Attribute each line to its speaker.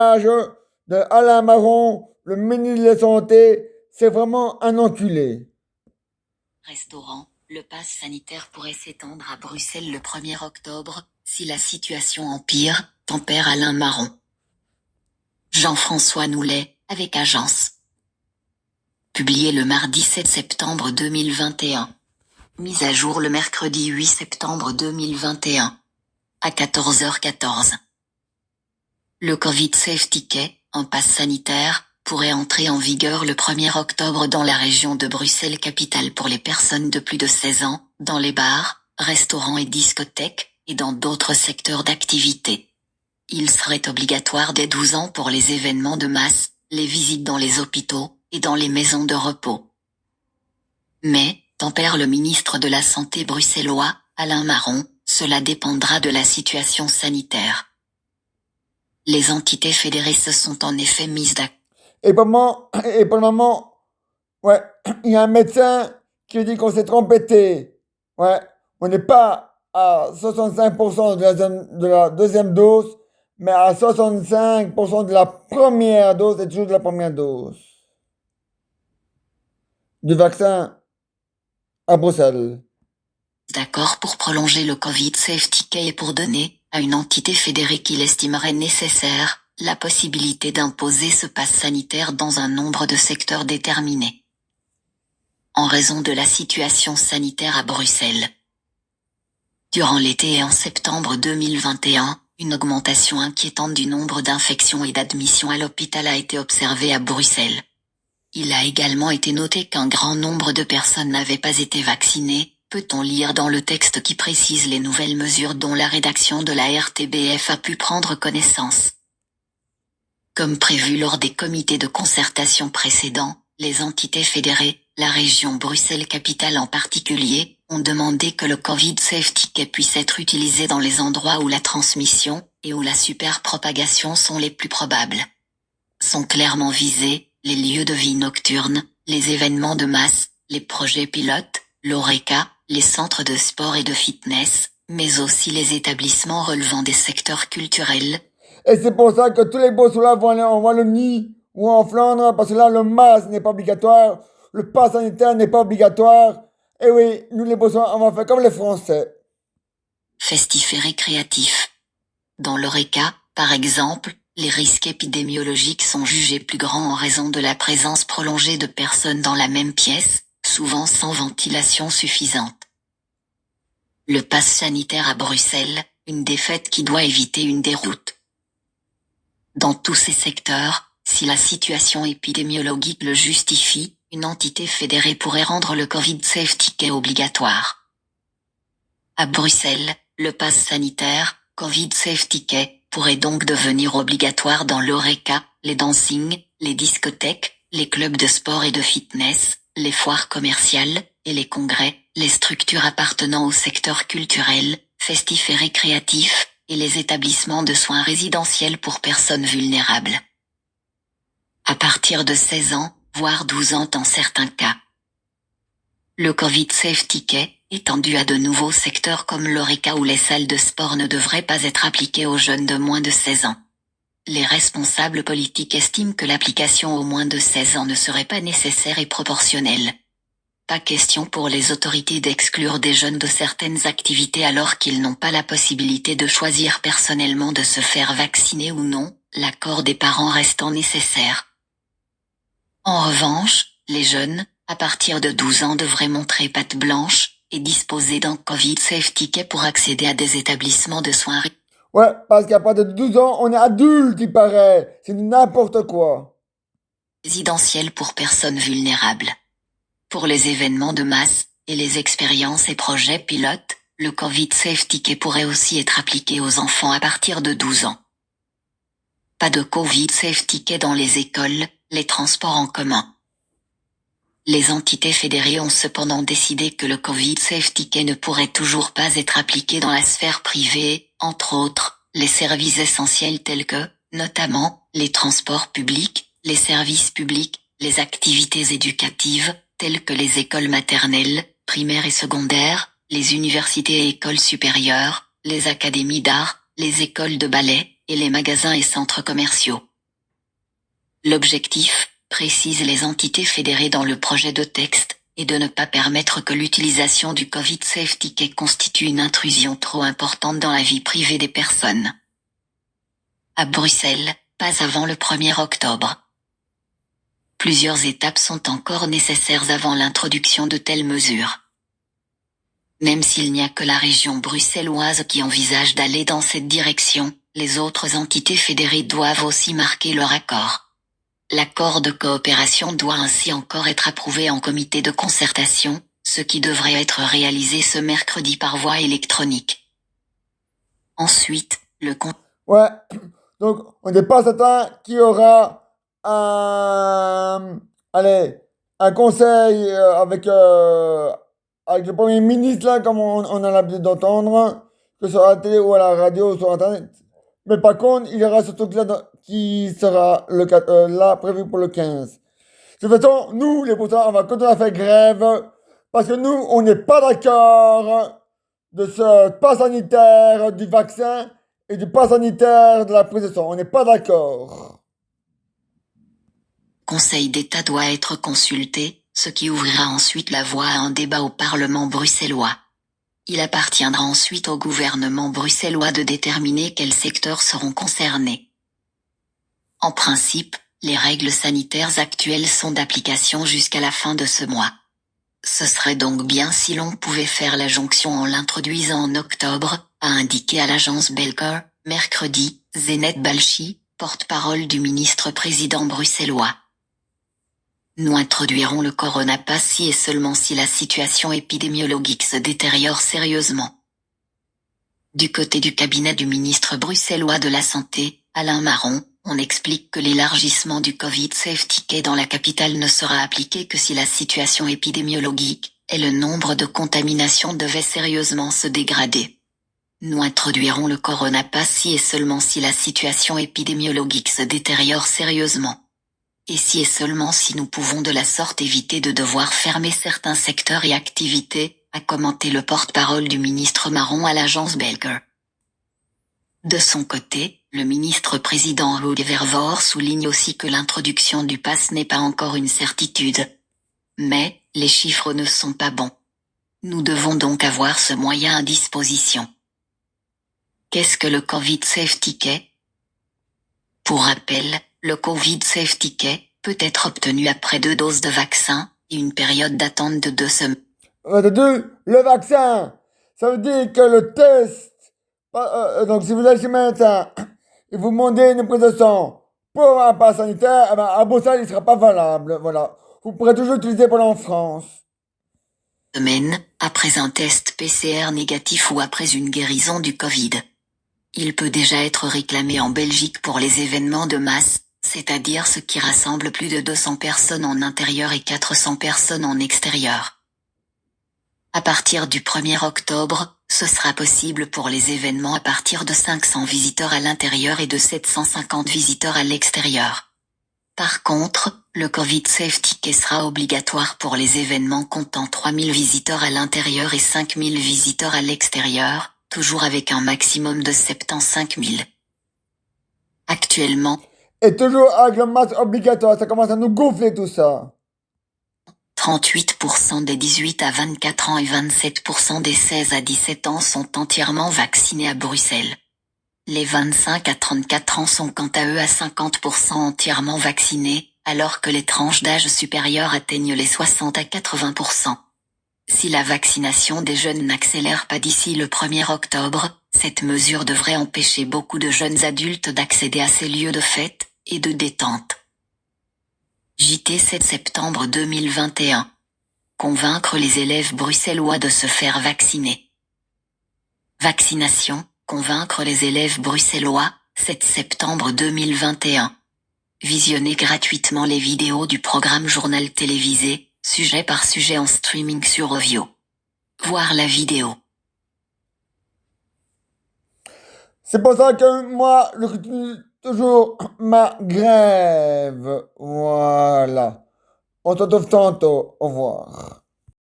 Speaker 1: de Alain Marron, le ministre de la Santé, c'est vraiment un enculé.
Speaker 2: Restaurant, le pass sanitaire pourrait s'étendre à Bruxelles le 1er octobre, si la situation empire, tempère Alain Marron. Jean-François Noulet, avec Agence. Publié le mardi 7 septembre 2021. Mise à jour le mercredi 8 septembre 2021. À 14h14. Le Covid Safe Ticket, un pass sanitaire, pourrait entrer en vigueur le 1er octobre dans la région de Bruxelles-Capitale pour les personnes de plus de 16 ans, dans les bars, restaurants et discothèques, et dans d'autres secteurs d'activité. Il serait obligatoire dès 12 ans pour les événements de masse, les visites dans les hôpitaux, et dans les maisons de repos. Mais, tempère le ministre de la Santé bruxellois, Alain Marron, cela dépendra de la situation sanitaire. Les entités fédérées se sont en effet mises d'accord.
Speaker 1: Et pour le moment, ouais, il y a un médecin qui dit qu'on s'est trompé. Ouais, on n'est pas à 65% de la deuxième dose, mais à 65% de la première dose, et toujours de la première dose du vaccin à Bruxelles.
Speaker 2: D'accord pour prolonger le Covid Safe Ticket et pour donner, à une entité fédérée qui l'estimerait nécessaire, la possibilité d'imposer ce pass sanitaire dans un nombre de secteurs déterminés. En raison de la situation sanitaire à Bruxelles. Durant l'été et en septembre 2021, une augmentation inquiétante du nombre d'infections et d'admissions à l'hôpital a été observée à Bruxelles. Il a également été noté qu'un grand nombre de personnes n'avaient pas été vaccinées, peut-on lire dans le texte qui précise les nouvelles mesures dont la rédaction de la RTBF a pu prendre connaissance. Comme prévu lors des comités de concertation précédents, les entités fédérées, la région Bruxelles-Capitale en particulier, ont demandé que le Covid Safe Ticket puisse être utilisé dans les endroits où la transmission et où la superpropagation sont les plus probables. Sont clairement visés les lieux de vie nocturnes, les événements de masse, les projets pilotes, l'ORECA, les centres de sport et de fitness, mais aussi les établissements relevant des secteurs culturels.
Speaker 1: Et c'est pour ça que tous les Bruxellois vont aller en Wallonie ou en Flandre, parce que là, le masque n'est pas obligatoire, le pass sanitaire n'est pas obligatoire. Et oui, nous les Bruxellois, on va faire comme les Français.
Speaker 2: Festifs et récréatifs. Dans l'ORECA, par exemple, les risques épidémiologiques sont jugés plus grands en raison de la présence prolongée de personnes dans la même pièce, souvent sans ventilation suffisante. Le pass sanitaire à Bruxelles, une défaite qui doit éviter une déroute. Dans tous ces secteurs, si la situation épidémiologique le justifie, une entité fédérée pourrait rendre le Covid Safe Ticket obligatoire. À Bruxelles, le pass sanitaire, Covid Safe Ticket, pourrait donc devenir obligatoire dans l'ORECA, les dancing, les discothèques, les clubs de sport et de fitness, les foires commerciales, et les congrès, les structures appartenant au secteur culturel, festif et récréatif, et les établissements de soins résidentiels pour personnes vulnérables. À partir de 16 ans, voire 12 ans dans certains cas. Le Covid Safe Ticket, étendu à de nouveaux secteurs comme l'ORECA ou les salles de sport, ne devrait pas être appliqué aux jeunes de moins de 16 ans. Les responsables politiques estiment que l'application aux moins de 16 ans ne serait pas nécessaire et proportionnelle. Pas question pour les autorités d'exclure des jeunes de certaines activités alors qu'ils n'ont pas la possibilité de choisir personnellement de se faire vacciner ou non, l'accord des parents restant nécessaire. En revanche, les jeunes, à partir de 12 ans devraient montrer patte blanche, et disposer d'un Covid Safe Ticket pour accéder à des établissements de soins.
Speaker 1: Ouais, parce qu'à partir de 12 ans, on est adulte, il paraît. C'est n'importe quoi.
Speaker 2: Résidentiels pour personnes vulnérables. Pour les événements de masse, et les expériences et projets pilotes, le Covid Safe Ticket pourrait aussi être appliqué aux enfants à partir de 12 ans. Pas de Covid Safe Ticket dans les écoles, les transports en commun. Les entités fédérées ont cependant décidé que le Covid Safe Ticket ne pourrait toujours pas être appliqué dans la sphère privée, entre autres, les services essentiels tels que, notamment, les transports publics, les services publics, les activités éducatives, telles que les écoles maternelles, primaires et secondaires, les universités et écoles supérieures, les académies d'art, les écoles de ballet, et les magasins et centres commerciaux. L'objectif, précisent les entités fédérées dans le projet de texte, est de ne pas permettre que l'utilisation du Covid Safe Ticket constitue une intrusion trop importante dans la vie privée des personnes. À Bruxelles, pas avant le 1er octobre. Plusieurs étapes sont encore nécessaires avant l'introduction de telles mesures. Même s'il n'y a que la région bruxelloise qui envisage d'aller dans cette direction, les autres entités fédérées doivent aussi marquer leur accord. L'accord de coopération doit ainsi encore être approuvé en comité de concertation, ce qui devrait être réalisé ce mercredi par voie électronique. Ensuite,
Speaker 1: Ouais, donc on n'est pas certain qu'il y aura un conseil avec le Premier ministre, là, comme on a l'habitude d'entendre, que sur la télé ou à la radio ou sur Internet. Mais par contre, il y aura ce truc-là qui sera là prévu pour le 15. De toute façon, nous, les Bretons, on va continuer à faire grève parce que nous, on n'est pas d'accord de ce pass sanitaire du vaccin et du pass sanitaire de la prise de sang. On n'est pas d'accord.
Speaker 2: Conseil d'État doit être consulté, ce qui ouvrira ensuite la voie à un débat au Parlement bruxellois. Il appartiendra ensuite au gouvernement bruxellois de déterminer quels secteurs seront concernés. En principe, les règles sanitaires actuelles sont d'application jusqu'à la fin de ce mois. Ce serait donc bien si l'on pouvait faire la jonction en l'introduisant en octobre, a indiqué à l'agence Belger, mercredi, Zenet Balchi, porte-parole du ministre-président bruxellois. Nous introduirons le coronapass si et seulement si la situation épidémiologique se détériore sérieusement. Du côté du cabinet du ministre bruxellois de la Santé, Alain Marron, on explique que l'élargissement du Covid Safe Ticket dans la capitale ne sera appliqué que si la situation épidémiologique et le nombre de contaminations devaient sérieusement se dégrader. Nous introduirons le coronapass si et seulement si la situation épidémiologique se détériore sérieusement. Et si et seulement si nous pouvons de la sorte éviter de devoir fermer certains secteurs et activités, a commenté le porte-parole du ministre Marron à l'agence Belger. De son côté, le ministre-président Ruud Vervoort souligne aussi que l'introduction du pass n'est pas encore une certitude. Mais, les chiffres ne sont pas bons. Nous devons donc avoir ce moyen à disposition. Qu'est-ce que le Covid Safe Ticket? Pour rappel, le Covid Safe Ticket peut être obtenu après 2 doses de vaccin et une période d'attente de 2 semaines.
Speaker 1: Le vaccin, ça veut dire que le test, donc si vous allez chez le médecin et vous demandez une prise de sang pour un pass sanitaire, eh ben, à Bruxelles, il ne sera pas valable. Voilà. Vous pourrez toujours l'utiliser pour en France.
Speaker 2: Semaines, après un test PCR négatif ou après une guérison du Covid. Il peut déjà être réclamé en Belgique pour les événements de masse, c'est-à-dire ceux qui rassemblent plus de 200 personnes en intérieur et 400 personnes en extérieur. À partir du 1er octobre, ce sera possible pour les événements à partir de 500 visiteurs à l'intérieur et de 750 visiteurs à l'extérieur. Par contre, le Covid Safe Ticket sera obligatoire pour les événements comptant 3000 visiteurs à l'intérieur et 5000 visiteurs à l'extérieur, toujours avec un maximum de 75 000. Actuellement,
Speaker 1: Et toujours avec le masque obligatoire, ça commence à nous gonfler tout ça.
Speaker 2: 38% des 18 à 24 ans et 27% des 16 à 17 ans sont entièrement vaccinés à Bruxelles. Les 25 à 34 ans sont quant à eux à 50% entièrement vaccinés, alors que les tranches d'âge supérieures atteignent les 60 à 80%. Si la vaccination des jeunes n'accélère pas d'ici le 1er octobre, cette mesure devrait empêcher beaucoup de jeunes adultes d'accéder à ces lieux de fête et de détente. JT 7 septembre 2021. Convaincre les élèves bruxellois de se faire vacciner. Vaccination, convaincre les élèves bruxellois, 7 septembre 2021. Visionnez gratuitement les vidéos du programme Journal télévisé, sujet par sujet en streaming sur Ovio. Voir la vidéo.
Speaker 1: C'est pour ça que moi, je continue toujours ma grève. Voilà. On se retrouve tantôt. Au revoir.